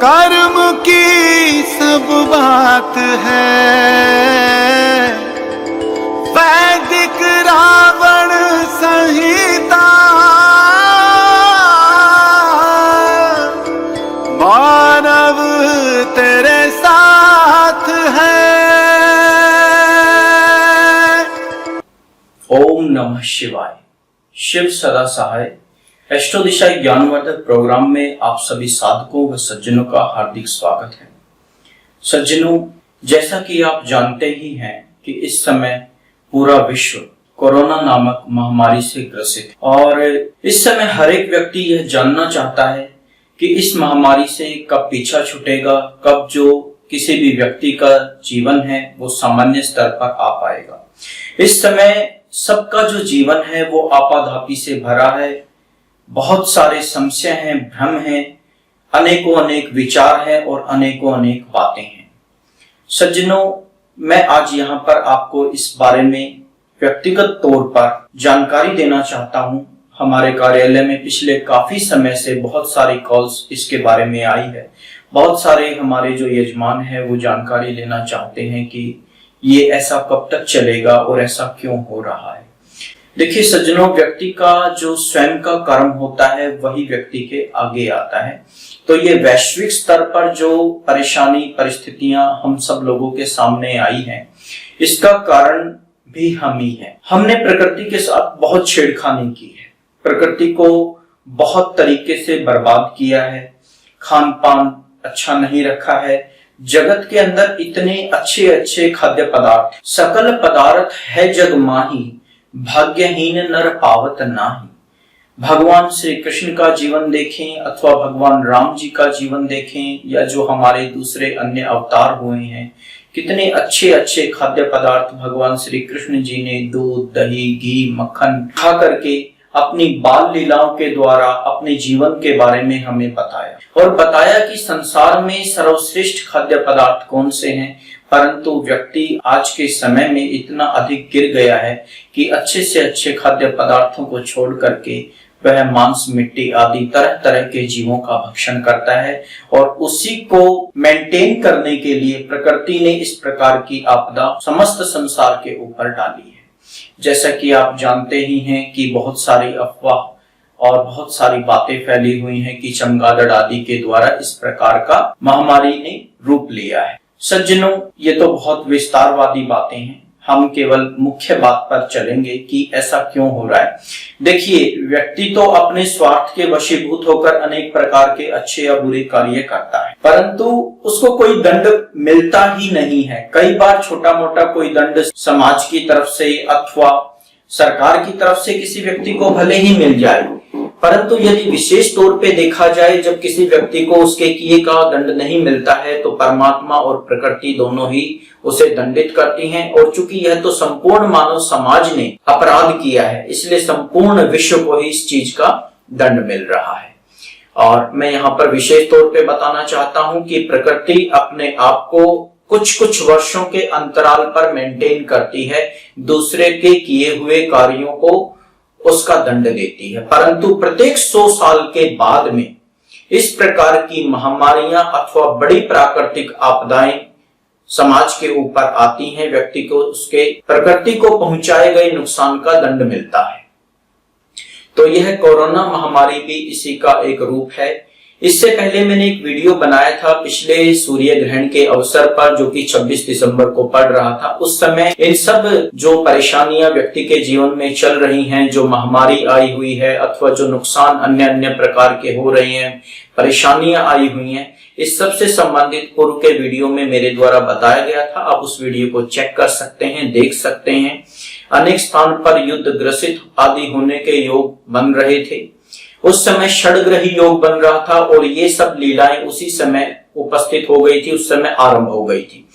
कर्म की सब बात है, वैदिक रावण संहिता, मानव तेरे साथ है। ओम नमः शिवाय। शिव सदा सहाय अष्टोदिशा ज्ञानवर्धक प्रोग्राम में आप सभी साधकों व सज्जनों का हार्दिक स्वागत है। सज्जनों, जैसा कि आप जानते ही हैं कि इस समय पूरा विश्व कोरोना नामक महामारी से ग्रसित है और इस समय हर एक व्यक्ति यह जानना चाहता है कि इस महामारी से कब पीछा छूटेगा, कब जो किसी भी व्यक्ति का जीवन है वो सामान्य स्तर पर आ पाएगा। इस समय सबका जो जीवन है वो आपाधापी से भरा है, बहुत सारे संशय हैं, भ्रम हैं, अनेकों अनेक विचार हैं और अनेकों अनेक बातें हैं। सज्जनों, मैं आज यहाँ पर आपको इस बारे में व्यक्तिगत तौर पर जानकारी देना चाहता हूँ। हमारे कार्यालय में पिछले काफी समय से बहुत सारी कॉल्स इसके बारे में आई है। बहुत सारे हमारे जो यजमान है वो जानकारी लेना चाहते हैं कि ये ऐसा कब तक चलेगा और ऐसा क्यों हो रहा है। देखिए सज्जनों, व्यक्ति का जो स्वयं का कर्म होता है वही व्यक्ति के आगे आता है। तो ये वैश्विक स्तर पर जो परेशानी परिस्थितियां हम सब लोगों के सामने आई हैं, इसका कारण भी हम ही हैं। हमने प्रकृति के साथ बहुत छेड़खानी की है, प्रकृति को बहुत तरीके से बर्बाद किया है, खान पान अच्छा नहीं रखा है। जगत के अंदर इतने अच्छे अच्छे खाद्य पदार्थ, सकल पदार्थ है जग माही, भाग्यहीन नर पावत नाही। भगवान श्री कृष्ण का जीवन देखें अथवा भगवान राम जी का जीवन देखें या जो हमारे दूसरे अन्य अवतार हुए हैं, कितने अच्छे अच्छे खाद्य पदार्थ भगवान श्री कृष्ण जी ने दूध, दही, घी, मक्खन खा करके अपनी बाल लीलाओं के द्वारा अपने जीवन के बारे में हमें बताया और बताया कि संसार में सर्वश्रेष्ठ खाद्य पदार्थ कौन से हैं। परंतु व्यक्ति आज के समय में इतना अधिक गिर गया है कि अच्छे से अच्छे खाद्य पदार्थों को छोड़ करके वह मांस, मिट्टी आदि तरह तरह के जीवों का भक्षण करता है और उसी को मेंटेन करने के लिए प्रकृति ने इस प्रकार की आपदा समस्त संसार के ऊपर डाली है। जैसा कि आप जानते ही हैं कि बहुत सारी अफवाह और बहुत सारी बातें फैली हुई हैं कि चमगादड़ आदि के द्वारा इस प्रकार का महामारी ने रूप लिया है। सज्जनों, ये तो बहुत विस्तारवादी बातें हैं, हम केवल मुख्य बात पर चलेंगे कि ऐसा क्यों हो रहा है। देखिए, व्यक्ति तो अपने स्वार्थ के वशीभूत होकर अनेक प्रकार के अच्छे या बुरे कार्य करता है, परंतु उसको कोई दंड मिलता ही नहीं है। कई बार छोटा मोटा कोई दंड समाज की तरफ से अथवा सरकार की तरफ से किसी व्यक्ति को भले ही मिल जाए, परंतु यदि विशेष तौर पे देखा जाए, जब किसी व्यक्ति को उसके किए का दंड नहीं मिलता है तो परमात्मा और प्रकृति दोनों ही उसे दंडित करती हैं। और चूंकि यह तो संपूर्ण मानव समाज ने अपराध किया है, इसलिए संपूर्ण विश्व को ही इस चीज का दंड मिल रहा है। और मैं यहाँ पर विशेष तौर पे बताना चाहता हूँ कि प्रकृति अपने आप को कुछ कुछ वर्षों के अंतराल पर मेंटेन करती है, दूसरे के किए हुए कार्यों को उसका दंड देती है। परंतु प्रत्येक 100 साल के बाद में इस प्रकार की महामारियां अथवा बड़ी प्राकृतिक आपदाएं समाज के ऊपर आती हैं, व्यक्ति को उसके प्रकृति को पहुंचाए गए नुकसान का दंड मिलता है। तो यह कोरोना महामारी भी इसी का एक रूप है। इससे पहले मैंने एक वीडियो बनाया था पिछले सूर्य ग्रहण के अवसर पर, जो कि 26 दिसंबर को पड़ रहा था। उस समय इन सब जो परेशानियां व्यक्ति के जीवन में चल रही हैं, जो महामारी आई हुई है अथवा जो नुकसान अन्य अन्य प्रकार के हो रहे हैं, परेशानियां आई हुई हैं, इस सब से संबंधित पूर्व के वीडियो में मेरे द्वारा बताया गया था। आप उस वीडियो को चेक कर सकते हैं, देख सकते हैं। अनेक स्थान पर युद्ध ग्रसित आदि होने के योग बन रहे थे। उस समय षड्ग्रही योग बन रहा था और ये सब लीलाएं उसी समय उपस्थित हो गई थी, उस समय आरंभ हो गई थी।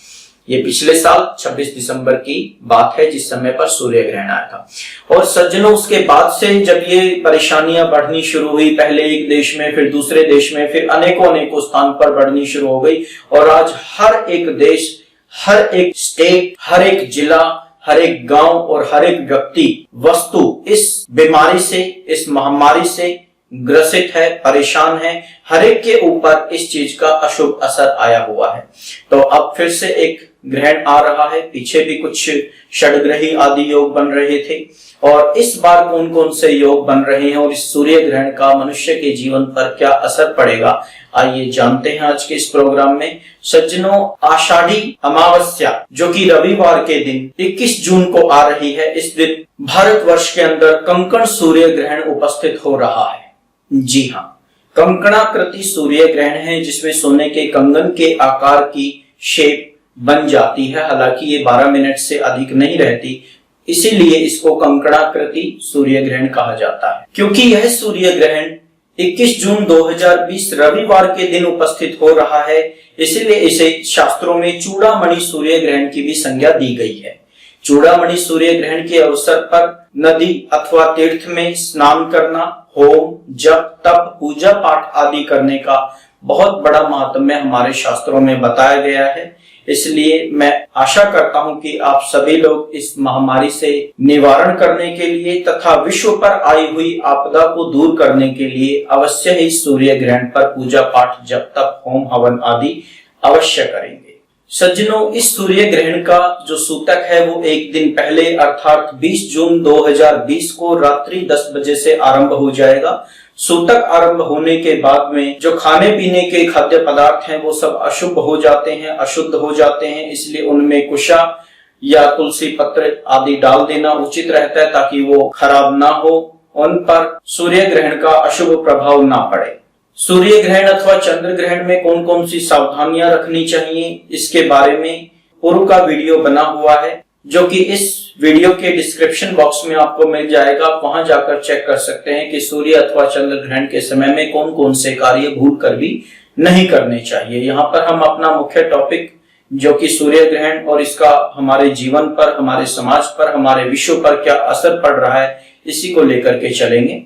ये पिछले साल 26 दिसंबर की बात है, जिस समय पर सूर्य ग्रहण आया था। और सज्जनों, उसके बाद से जब ये परेशानियां बढ़नी शुरू हुई, पहले एक देश में, फिर दूसरे देश में, फिर अनेकों अनेकों स्थान पर बढ़नी शुरू हो गई और आज हर एक देश, हर एक स्टेट, हर एक जिला, हर एक गांव और हर एक व्यक्ति, वस्तु इस बीमारी से, इस महामारी से ग्रसित है, परेशान है, हर एक के ऊपर इस चीज का अशुभ असर आया हुआ है। तो अब फिर से एक ग्रहण आ रहा है। पीछे भी कुछ षडग्रही आदि योग बन रहे थे और इस बार कौन कौन से योग बन रहे हैं और इस सूर्य ग्रहण का मनुष्य के जीवन पर क्या असर पड़ेगा, आइए जानते हैं आज के इस प्रोग्राम में। सज्जनों, आषाढ़ी अमावस्या जो कि रविवार के दिन 21 जून को आ रही है, इस दिन भारतवर्ष के अंदर कंकण सूर्य ग्रहण उपस्थित हो रहा है। जी हाँ, कंकणाकृति सूर्य ग्रहण है जिसमें सोने के कंगन के आकार की शेप बन जाती है। हालांकि ये 12 मिनट से अधिक नहीं रहती, इसीलिए इसको कंकणाकृति सूर्य ग्रहण कहा जाता है। क्योंकि यह सूर्य ग्रहण 21 जून 2020 रविवार के दिन उपस्थित हो रहा है, इसीलिए इसे शास्त्रों में चूड़ामणि सूर्य ग्रहण की भी संज्ञा दी गई है। चूड़ामणि सूर्य ग्रहण के अवसर पर नदी अथवा तीर्थ में स्नान करना, होम, जप, तप, पूजा पाठ आदि करने का बहुत बड़ा महात्म्य हमारे शास्त्रों में बताया गया है। इसलिए मैं आशा करता हूं कि आप सभी लोग इस महामारी से निवारण करने के लिए तथा विश्व पर आई हुई आपदा को दूर करने के लिए अवश्य ही सूर्य ग्रहण पर पूजा पाठ, जप, तप, होम, हवन आदि अवश्य करेंगे। सज्जनों, इस सूर्य ग्रहण का जो सूतक है वो एक दिन पहले अर्थात 20 जून 2020 को रात्रि 10 बजे से आरंभ हो जाएगा। सूतक आरंभ होने के बाद में जो खाने पीने के खाद्य पदार्थ हैं वो सब अशुभ हो जाते हैं, अशुद्ध हो जाते हैं, इसलिए उनमें कुशा या तुलसी पत्र आदि डाल देना उचित रहता है ताकि वो खराब ना हो, उन पर सूर्य ग्रहण का अशुभ प्रभाव ना पड़े। सूर्य ग्रहण अथवा चंद्र ग्रहण में कौन कौन सी सावधानियां रखनी चाहिए, इसके बारे में पूर्व का वीडियो बना हुआ है जो कि इस वीडियो के डिस्क्रिप्शन बॉक्स में आपको मिल जाएगा। आप वहां जाकर चेक कर सकते हैं कि सूर्य अथवा चंद्र ग्रहण के समय में कौन कौन से कार्य भूल कर भी नहीं करने चाहिए। यहाँ पर हम अपना मुख्य टॉपिक जो कि सूर्य ग्रहण और इसका हमारे जीवन पर, हमारे समाज पर, हमारे विश्व पर क्या असर पड़ रहा है, इसी को लेकर के चलेंगे।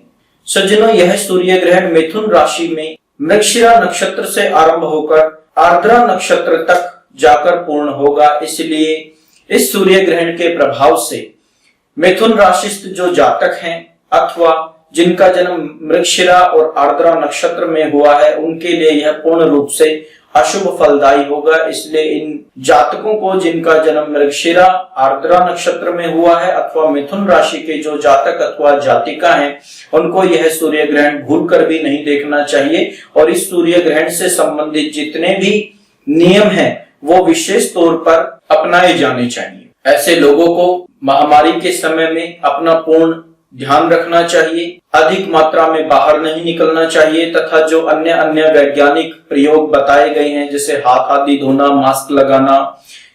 सज्जनों, यह सूर्य ग्रहण मिथुन राशि में मृगशिरा नक्षत्र से आरंभ होकर आर्द्रा नक्षत्र तक जाकर पूर्ण होगा। इसलिए इस सूर्य ग्रहण के प्रभाव से मिथुन राशिस्थ जो जातक हैं अथवा जिनका जन्म मृगशिरा और आर्द्रा नक्षत्र में हुआ है, उनके लिए यह पूर्ण रूप से अशुभ फलदायी होगा। इसलिए इन जातकों को जिनका जन्म मृगशिरा आर्द्रा नक्षत्र में हुआ है अथवा मिथुन राशि के जो जातक अथवा जातिका हैं, उनको यह सूर्य ग्रहण भूल कर भी नहीं देखना चाहिए और इस सूर्य ग्रहण से संबंधित जितने भी नियम हैं वो विशेष तौर पर अपनाए जाने चाहिए। ऐसे लोगों को महामारी के समय में अपना पूर्ण ध्यान रखना चाहिए, अधिक मात्रा में बाहर नहीं निकलना चाहिए तथा जो अन्य वैज्ञानिक प्रयोग बताए गए हैं जैसे हाथ आदि धोना, मास्क लगाना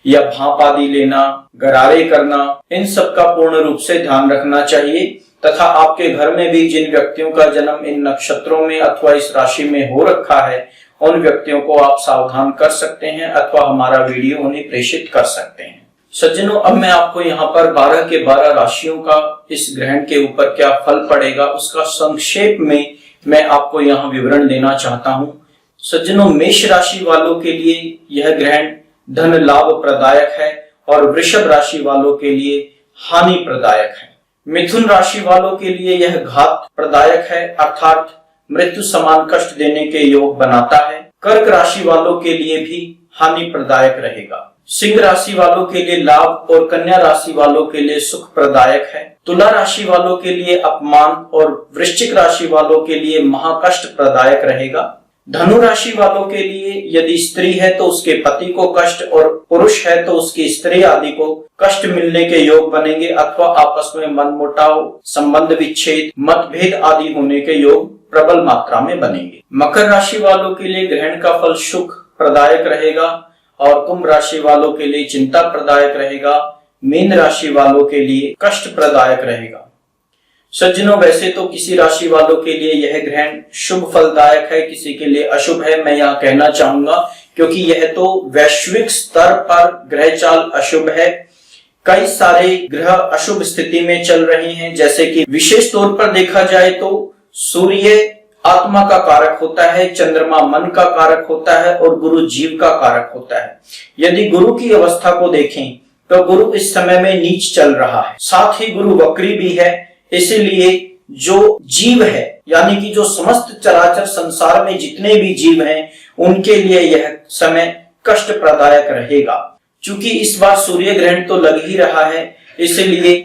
या भाप आदि लेना, गरारे करना, इन सब का पूर्ण रूप से ध्यान रखना चाहिए तथा आपके घर में भी जिन व्यक्तियों का जन्म इन नक्षत्रों में अथवा इस राशि में हो रखा है, उन व्यक्तियों को आप सावधान कर सकते हैं अथवा हमारा वीडियो उन्हें प्रेषित कर सकते हैं। सज्जनों, अब मैं आपको यहाँ पर 12 के 12 राशियों का इस ग्रहण के ऊपर क्या फल पड़ेगा उसका संक्षेप में मैं आपको यहाँ विवरण देना चाहता हूँ। सज्जनों, मेष राशि वालों के लिए यह ग्रहण धन लाभ प्रदायक है और वृषभ राशि वालों के लिए हानि प्रदायक है। मिथुन राशि वालों के लिए यह घात प्रदायक है अर्थात मृत्यु समान कष्ट देने के योग बनाता है। कर्क राशि वालों के लिए भी हानि प्रदायक रहेगा। सिंह राशि वालों के लिए लाभ और कन्या राशि वालों के लिए सुख प्रदायक है। तुला राशि वालों के लिए अपमान और वृश्चिक राशि वालों के लिए महाकष्ट प्रदायक रहेगा। धनु राशि वालों के लिए यदि स्त्री है तो उसके पति को कष्ट और पुरुष है तो उसकी स्त्री आदि को कष्ट मिलने के योग बनेंगे अथवा आपस में मनमुटाव, संबंध विच्छेद, मतभेद आदि होने के योग प्रबल मात्रा में बनेंगे। मकर राशि वालों के लिए ग्रहण का फल सुख प्रदायक रहेगा और कुंभ राशि वालों के लिए चिंता प्रदायक रहेगा। मीन राशि वालों के लिए कष्ट प्रदायक रहेगा। सज्जनों, वैसे तो किसी राशि वालों के लिए यह ग्रहण शुभ फलदायक है, किसी के लिए अशुभ है, मैं यहाँ कहना चाहूंगा, क्योंकि यह तो वैश्विक स्तर पर ग्रह चाल अशुभ है। कई सारे ग्रह अशुभ स्थिति में चल रहे हैं, जैसे कि विशेष तौर पर देखा जाए तो सूर्य आत्मा का कारक होता है, चंद्रमा मन का कारक होता है और गुरु जीव का कारक होता है। यदि गुरु की अवस्था को देखें तो गुरु इस समय में नीच चल रहा है, साथ ही गुरु वक्री भी है, इसीलिए जो जीव है, यानी कि जो समस्त चराचर संसार में जितने भी जीव हैं, उनके लिए यह समय कष्ट प्रदायक रहेगा। चूंकि इस बार सूर्य ग्रहण तो लग ही रहा है, इसलिए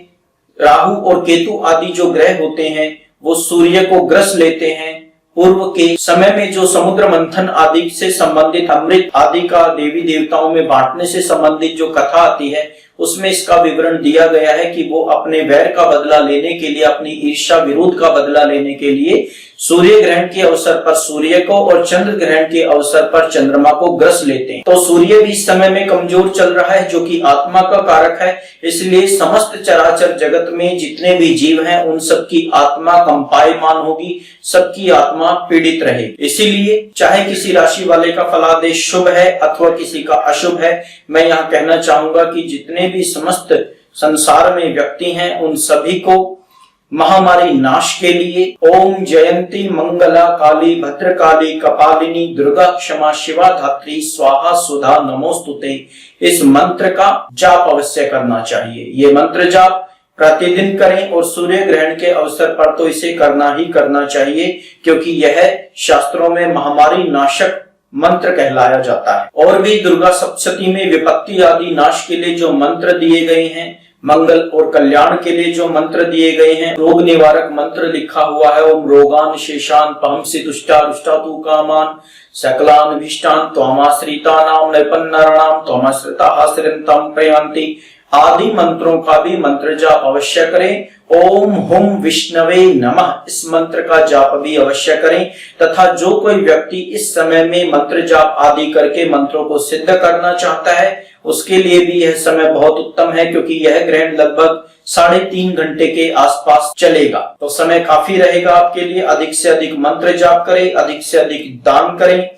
राहु और केतु आदि जो ग्रह होते हैं वो सूर्य को ग्रस लेते हैं। पूर्व के समय में जो समुद्र मंथन आदि से संबंधित अमृत आदि का देवी देवताओं में बांटने से संबंधित जो कथा आती है, उसमें इसका विवरण दिया गया है कि वो अपने वैर का बदला लेने के लिए, अपनी ईर्ष्या विरोध का बदला लेने के लिए सूर्य ग्रहण के अवसर पर सूर्य को और चंद्र ग्रहण के अवसर पर चंद्रमा को ग्रस लेते हैं। तो सूर्य भी इस समय में कमजोर चल रहा है, जो कि आत्मा का कारक है। इसलिए समस्त चराचर जगत में जितने भी जीव हैं, उन सबकी आत्मा कंपायमान होगी, सबकी आत्मा पीड़ित रहेगी। इसीलिए चाहे किसी राशि वाले का फलादेश शुभ है अथवा किसी का अशुभ है, मैं यहाँ कहना चाहूंगा कि जितने भी समस्त संसार में व्यक्ति हैं, उन सभी को महामारी नाश के लिए ओम जयंती मंगला काली भद्रकाली कपालिनी दुर्गा क्षमा शिवा धात्री स्वाहा सुधा नमोस्तुते, इस मंत्र का जाप अवश्य करना चाहिए। ये मंत्र जाप प्रतिदिन करें और सूर्य ग्रहण के अवसर पर तो इसे करना ही करना चाहिए, क्योंकि यह शास्त्रों में महामारी नाशक मंत्र कहलाया जाता है। और भी दुर्गा सप्तशती में विपत्ति आदि नाश के लिए जो मंत्र दिए गए हैं, मंगल और कल्याण के लिए जो मंत्र दिए गए हैं, रोग निवारक मंत्र लिखा हुआ है, ओम रोगान शेषान पहंसी तुष्टा रुष्टा तू कामान सकलान विष्टान त्वमाश्रितानाम नैपन्नराणाम त्वमाश्रिताः प्रयांति आदि मंत्रों का भी मंत्र जाप अवश्य करें। ओम हुम विष्णवे नमः, इस मंत्र का जाप भी अवश्य करें। तथा जो कोई व्यक्ति इस समय में मंत्र जाप आदि करके मंत्रों को सिद्ध करना चाहता है, उसके लिए भी यह समय बहुत उत्तम है, क्योंकि यह ग्रहण लगभग 3.5 घंटे के आसपास चलेगा। तो समय काफी रहेगा आपके लिए। अधिक से अधिक मंत्र जाप करें, अधिक से अधिक दान करें,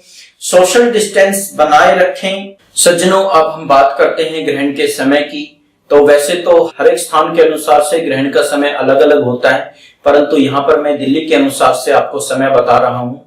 सोशल डिस्टेंस बनाए रखें। सज्जनों, अब हम बात करते हैं ग्रहण के समय की। तो वैसे तो हर एक स्थान के अनुसार से ग्रहण का समय अलग अलग होता है, परंतु यहाँ पर मैं दिल्ली के अनुसार से आपको समय बता रहा हूँ।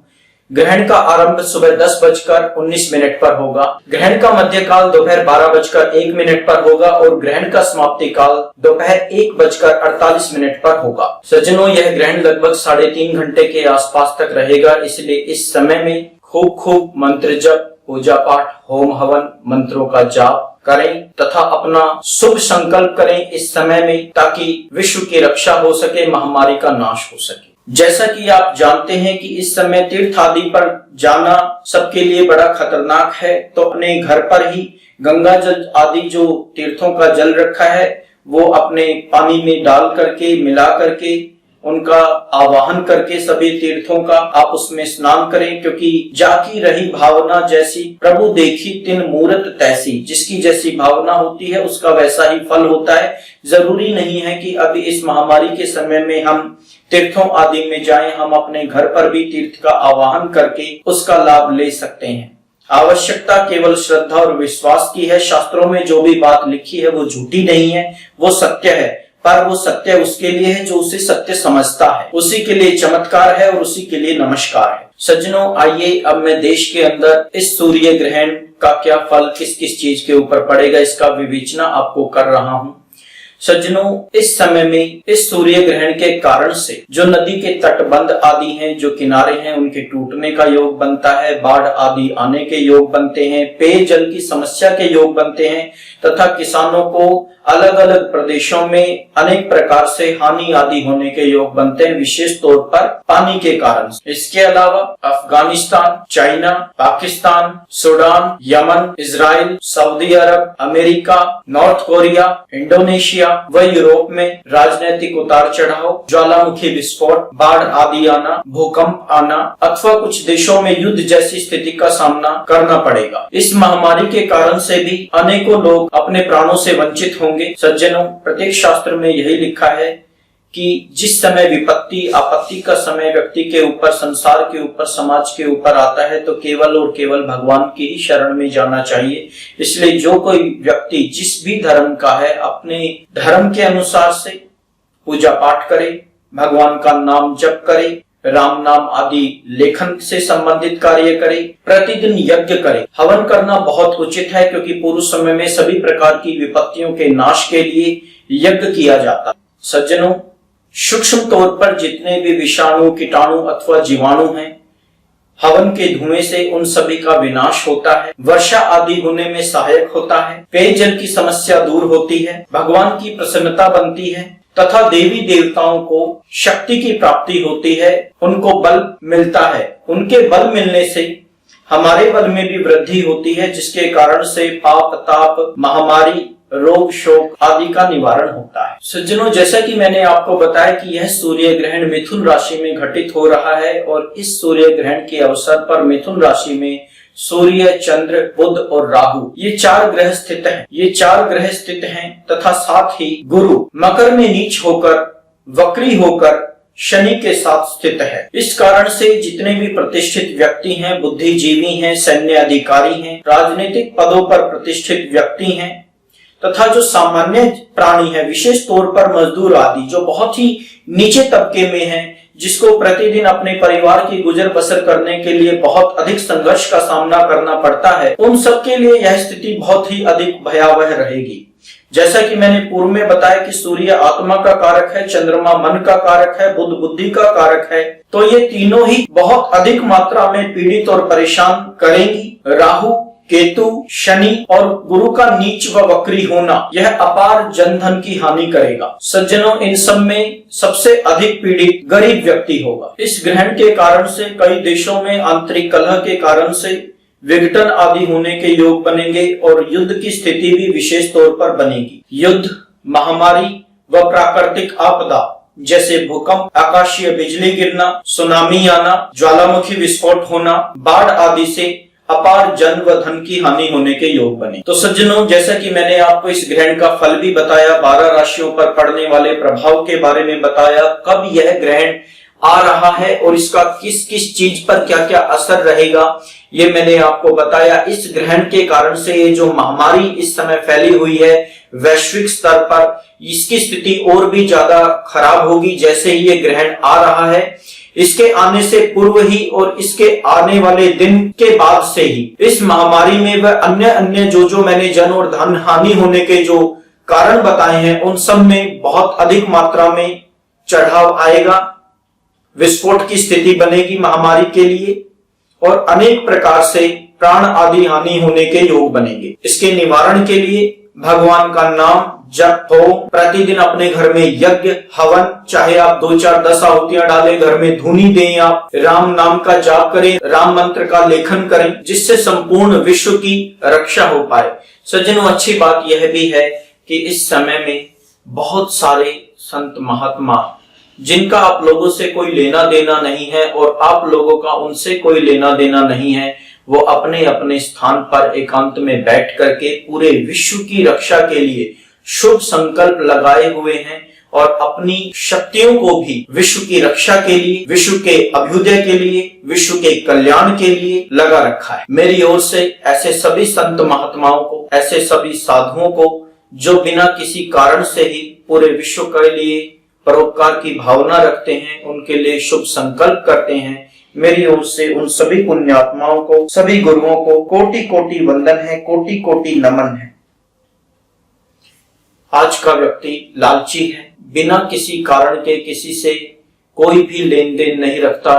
ग्रहण का आरंभ सुबह 10:19 पर होगा। ग्रहण का मध्य काल दोपहर 12:01 पर होगा और ग्रहण का समाप्ति काल दोपहर 1:48 पर होगा। सज्जनों, यह ग्रहण लगभग 3.5 घंटे के आसपास तक रहेगा, इसलिए इस समय में खूब मंत्र जप, पूजा पाठ, होम हवन, मंत्रों का जाप करें तथा अपना शुभ संकल्प करें इस समय में, ताकि विश्व की रक्षा हो सके, महामारी का नाश हो सके। जैसा कि आप जानते हैं कि इस समय तीर्थ आदि पर जाना सबके लिए बड़ा खतरनाक है, तो अपने घर पर ही गंगा जल आदि जो तीर्थों का जल रखा है वो अपने पानी में डाल करके, मिला करके, उनका आवाहन करके सभी तीर्थों का आप उसमें स्नान करें, क्योंकि जाकी रही भावना जैसी प्रभु देखी तिन मूरत तैसी, जिसकी जैसी भावना होती है उसका वैसा ही फल होता है। जरूरी नहीं है कि अभी इस महामारी के समय में हम तीर्थों आदि में जाएं, हम अपने घर पर भी तीर्थ का आवाहन करके उसका लाभ ले सकते हैं। आवश्यकता केवल श्रद्धा और विश्वास की है। शास्त्रों में जो भी बात लिखी है वो झूठी नहीं है, वो सत्य है, पर वो सत्य उसके लिए है जो उसे सत्य समझता है, उसी के लिए चमत्कार है और उसी के लिए नमस्कार है। सज्जनों, आइए अब मैं देश के अंदर इस सूर्य ग्रहण का क्या फल किस किस चीज के ऊपर पड़ेगा इसका विवेचना आपको कर रहा हूँ। सज्जनों, इस समय में इस सूर्य ग्रहण के कारण से जो नदी के तटबंध आदि हैं, जो किनारे हैं, उनके टूटने का योग बनता है, बाढ़ आदि आने के योग बनते हैं, पेयजल की समस्या के योग बनते हैं तथा किसानों को अलग अलग प्रदेशों में अनेक प्रकार से हानि आदि होने के योग बनते हैं, विशेष तौर पर पानी के कारण। इसके अलावा Afghanistan, China, Pakistan, Sudan, Yemen, Israel, सऊदी अरब, अमेरिका, नॉर्थ कोरिया, इंडोनेशिया व यूरोप में राजनीतिक उतार चढ़ाव, ज्वालामुखी विस्फोट, बाढ़ आदि आना, भूकंप आना अथवा कुछ देशों में युद्ध जैसी स्थिति का सामना करना पड़ेगा। इस महामारी के कारण से भी अनेकों लोग अपने प्राणों से वंचित होंगे। सज्जनों, प्रत्येक शास्त्र में यही लिखा है कि जिस समय विपत्ति आपत्ति का समय व्यक्ति के ऊपर, संसार के ऊपर, समाज के ऊपर आता है, तो केवल और केवल भगवान की ही शरण में जाना चाहिए। इसलिए जो कोई व्यक्ति जिस भी धर्म का है, अपने धर्म के अनुसार से पूजा पाठ करे, भगवान का नाम जप करे, राम नाम आदि लेखन से संबंधित कार्य करे, प्रतिदिन यज्ञ करे। हवन करना बहुत उचित है, क्योंकि पूर्व समय में सभी प्रकार की विपत्तियों के नाश के लिए यज्ञ किया जाता है। सज्जनों, सूक्ष्म तौर पर जितने भी विषाणु, कीटाणु अथवा जीवाणु हैं, हवन के धुएं से उन सभी का विनाश होता है। वर्षा आदि होने में सहायक होता है। पेयजल की समस्या दूर होती है। भगवान की प्रसन्नता बनती है तथा देवी देवताओं को शक्ति की प्राप्ति होती है, उनको बल मिलता है। उनके बल मिलने से हमारे बल में भी वृद्धि होती है, जिसके कारण से पाप, ताप, महामारी, रोग, शोक आदि का निवारण होता है। सज्जनों, जैसा कि मैंने आपको बताया कि यह सूर्य ग्रहण मिथुन राशि में घटित हो रहा है और इस सूर्य ग्रहण के अवसर पर मिथुन राशि में सूर्य, चंद्र, बुध और राहु ये 4 ग्रह स्थित हैं। ये 4 ग्रह स्थित हैं तथा साथ ही गुरु मकर में नीच होकर, वक्री होकर शनि के साथ स्थित है। इस कारण से जितने भी प्रतिष्ठित व्यक्ति हैं, बुद्धिजीवी हैं, सैन्य अधिकारी हैं, राजनीतिक पदों पर प्रतिष्ठित व्यक्ति हैं तथा जो सामान्य प्राणी है, विशेष तौर पर मजदूर आदि जो बहुत ही नीचे तबके में हैं, जिसको प्रतिदिन अपने परिवार की गुजर बसर करने के लिए बहुत अधिक संघर्ष का सामना करना पड़ता है, उन सब के लिए यह स्थिति बहुत ही अधिक भयावह रहेगी। जैसा कि मैंने पूर्व में बताया कि सूर्य आत्मा का कारक है, चंद्रमा मन का कारक है, बुध बुद्धि का कारक है, तो ये तीनों ही बहुत अधिक मात्रा में पीड़ित और परेशान करेंगी। राहु, केतु, शनि और गुरु का नीच व वक्री होना यह अपार जनधन की हानि करेगा। सज्जनों, इन सब में सबसे अधिक पीड़ित गरीब व्यक्ति होगा। इस ग्रहण के कारण से कई देशों में आंतरिक कलह के कारण से विघटन आदि होने के योग बनेंगे और युद्ध की स्थिति भी विशेष तौर पर बनेगी। युद्ध, महामारी व प्राकृतिक आपदा जैसे भूकंप, आकाशीय बिजली गिरना, सुनामी आना, ज्वालामुखी विस्फोट होना, बाढ़ आदि से अपार जन व धन की हानि होने के योग बने। तो सज्जनों, जैसा कि मैंने आपको इस ग्रहण का फल भी बताया, 12 राशियों पर पड़ने वाले प्रभाव के बारे में बताया, कब यह ग्रहण आ रहा है और इसका किस किस चीज पर क्या क्या असर रहेगा, ये मैंने आपको बताया। इस ग्रहण के कारण से ये जो महामारी इस समय फैली हुई है वैश्विक स्तर पर, इसकी स्थिति और भी ज्यादा खराब होगी जैसे ही ये ग्रहण आ रहा है। इसके आने से पूर्व ही और इसके आने वाले दिन के बाद से ही इस महामारी में व अन्य अन्य जो मैंने जन और धन हानि होने के जो कारण बताए हैं, उन सब में बहुत अधिक मात्रा में चढ़ाव आएगा, विस्फोट की स्थिति बनेगी महामारी के लिए और अनेक प्रकार से प्राण आदि हानि होने के योग बनेंगे। इसके निवारण के लिए भगवान का नाम जप हो, प्रतिदिन अपने घर में यज्ञ, हवन, चाहे आप 2-4 10 आहुतियां डालें, घर में धूनी दें, आप राम नाम का जाप करें, राम मंत्र का लेखन करें, जिससे संपूर्ण विश्व की रक्षा हो पाए। सज्जनों, अच्छी बात यह भी है कि इस समय में बहुत सारे संत महात्मा जिनका आप लोगों से कोई लेना देना नहीं है और आप लोगों का उनसे कोई लेना देना नहीं है, वो अपने अपने स्थान पर एकांत में बैठ करके पूरे विश्व की रक्षा के लिए शुभ संकल्प लगाए हुए हैं और अपनी शक्तियों को भी विश्व की रक्षा के लिए, विश्व के अभ्युदय के लिए, विश्व के कल्याण के लिए लगा रखा है। मेरी ओर से ऐसे सभी संत महात्माओं को, ऐसे सभी साधुओं को जो बिना किसी कारण से ही पूरे विश्व के लिए परोपकार की भावना रखते हैं, उनके लिए शुभ संकल्प करते हैं, मेरी ओर से उन सभी पुण्यात्माओं को, सभी गुरुओं को कोटि कोटि वंदन है, कोटि कोटि नमन है। आज का व्यक्ति लालची है, बिना किसी कारण के किसी से कोई भी लेन देन नहीं रखता,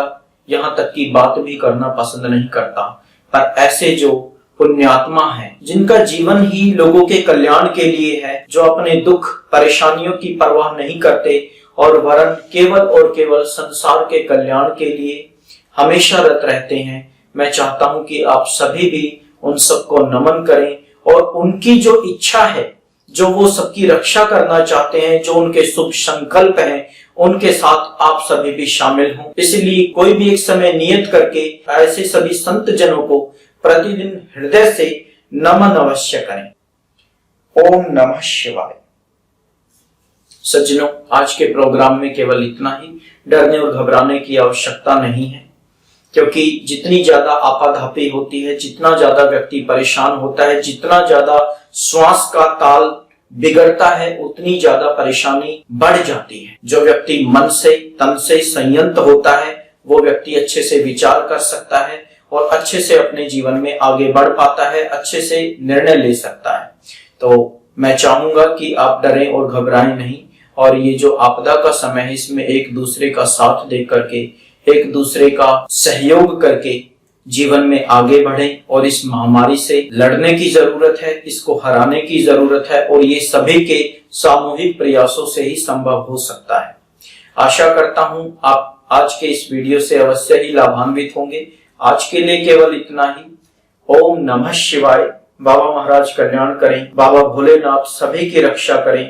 यहाँ तक कि बात भी करना पसंद नहीं करता। पर ऐसे जो पुण्यात्मा हैं, जिनका जीवन ही लोगों के कल्याण के लिए है, जो अपने दुख परेशानियों की परवाह नहीं करते और वरन केवल और केवल संसार के कल्याण के लिए हमेशा रत रहते हैं, मैं चाहता हूं कि आप सभी भी उन सबको नमन करें और उनकी जो इच्छा है, जो वो सबकी रक्षा करना चाहते हैं, जो उनके शुभ संकल्प हैं, उनके साथ आप सभी भी शामिल हों। इसलिए कोई भी एक समय नियत करके ऐसे सभी संत जनों को प्रतिदिन हृदय से नमन अवश्य करें। ओम नमः शिवाय। सज्जनों, आज के प्रोग्राम में केवल इतना ही। डरने और घबराने की आवश्यकता नहीं है, क्योंकि जितनी ज्यादा आपाधापी होती है, जितना ज्यादा व्यक्ति परेशान होता है, जितना ज्यादा श्वास का ताल बिगड़ता है, उतनी ज्यादा परेशानी बढ़ जाती है। जो व्यक्ति मन से, तन से संयत होता है, वो व्यक्ति अच्छे से विचार कर सकता है और अच्छे से अपने जीवन में आगे बढ़ पाता है, अच्छे से निर्णय ले सकता है। तो मैं चाहूंगा कि आप डरें और घबराएं नहीं और ये जो आपदा का समय है इसमें एक दूसरे का साथ दे करके, एक दूसरे का सहयोग करके जीवन में आगे बढ़ें और इस महामारी से लड़ने की जरूरत है, इसको हराने की जरूरत है और ये सभी के सामूहिक प्रयासों से ही संभव हो सकता है। आशा करता हूं आप आज के इस वीडियो से अवश्य ही लाभान्वित होंगे। आज के लिए केवल इतना ही। ओम नमः शिवाय। बाबा महाराज कल्याण करें, बाबा भोलेनाथ सभी की रक्षा करें,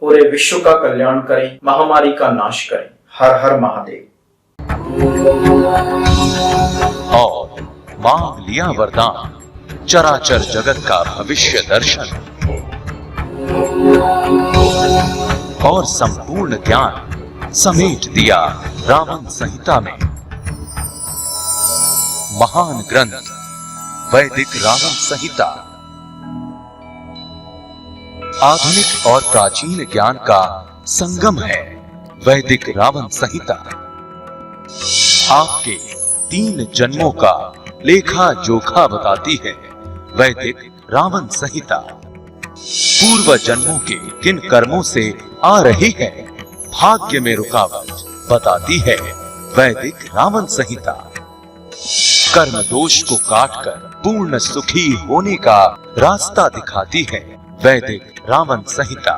पूरे विश्व का कल्याण करें, महामारी का नाश करें। हर हर महादेव। और मांग लिया वरदान, चराचर जगत का भविष्य दर्शन और संपूर्ण ज्ञान समेट दिया रावण संहिता में। महान ग्रंथ वैदिक रावण संहिता आधुनिक और प्राचीन ज्ञान का संगम है। वैदिक रावण संहिता आपके 3 जन्मों का लेखा जोखा बताती है। वैदिक रावण संहिता पूर्व जन्मों के किन कर्मों से आ रही है भाग्य में रुकावट बताती है। वैदिक रावण संहिता कर्म दोष को काटकर पूर्ण सुखी होने का रास्ता दिखाती है। वैदिक रावण संहिता।